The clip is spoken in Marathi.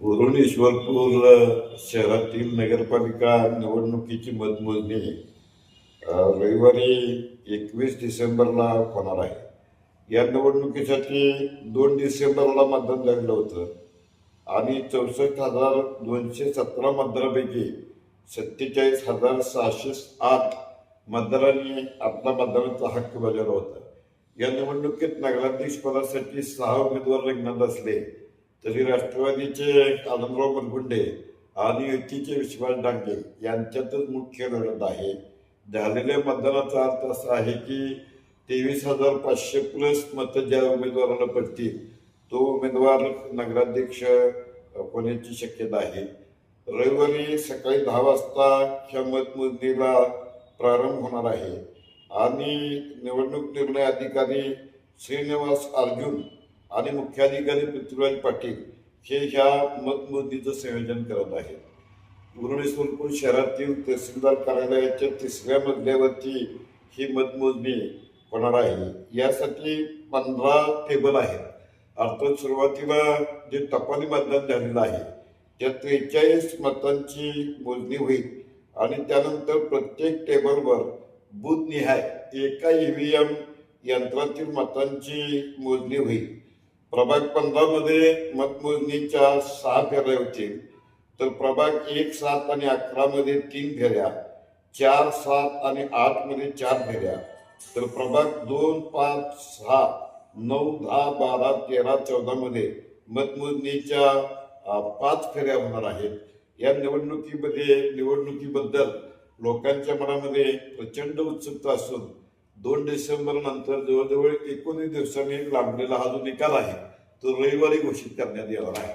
वरुण ईश्वरपूर शहरातील नगरपालिका निवडणुकीची मतमोजणी रविवारी 21 डिसेंबरला होणार आहे। या निवडणुकीसाठी 2 डिसेंबरला मतदान झालेलं होतं आणि 64,217 मतदारांपैकी 47,608 मतदारांनी आपला मतदानाचा हक्क बजावला होता। या निवडणुकीत नगराध्यक्ष पदासाठी 6 उमेदवार रिंगणात असले तरी राष्ट्रवादीचे आनंदराव मनगुंडे आणि युतीचे विश्वास डांगे यांच्यातच मुख्य लढत आहे। झालेल्या मतदानाचा अर्थ असा आहे की 23,500 प्लस मतं ज्या उमेदवाराला पडतील तो उमेदवार नगराध्यक्ष होण्याची शक्यता आहे। रविवारी सकाळी 10 वाजता ह्या मतमोजणीला प्रारंभ होणार आहे आणि निवडणूक निर्णय अधिकारी श्रीनिवास अर्जुन आणि मुख्याधिकारी पृथ्वीराज पाटील हे ह्या मतमोजणीचं संयोजन करत आहेत। वरुण ईश्वरपूर शहरातील तहसीलदार कार्यालयाच्या 3ऱ्या मजल्यावरती ही मतमोजणी होणार आहे। यासाठी 15 टेबल आहेत। अर्थात सुरुवातीला जे टपाली मतदान झालेलं आहे त्या 43 मतांची मोजणी होईल आणि त्यानंतर प्रत्येक टेबलवर बूथनिहाय एका EVM यंत्रातील मतांची मोजणी होईल। प्रभाग 15 मध्ये मतमोजणीच्या 6 फेऱ्या होतील, तर प्रभाग 1, 7 आणि 11 मध्ये 3 फेऱ्या, 4, 7 आणि 8 मध्ये 4 फेऱ्या, तर प्रभाग 2, 5, 6, 9, 10, 12, 13, 14 मध्ये मतमोजणीच्या 5 फेऱ्या होणार आहेत। या निवडणुकीबद्दल लोकांच्या मनामध्ये प्रचंड उत्सुकता असून 2 डिसेंबर नंतर जवळजवळ 19 दिवसांनी लांबलेला हा जो निकाल आहे तो रविवारी घोषित करण्यात येणार आहे।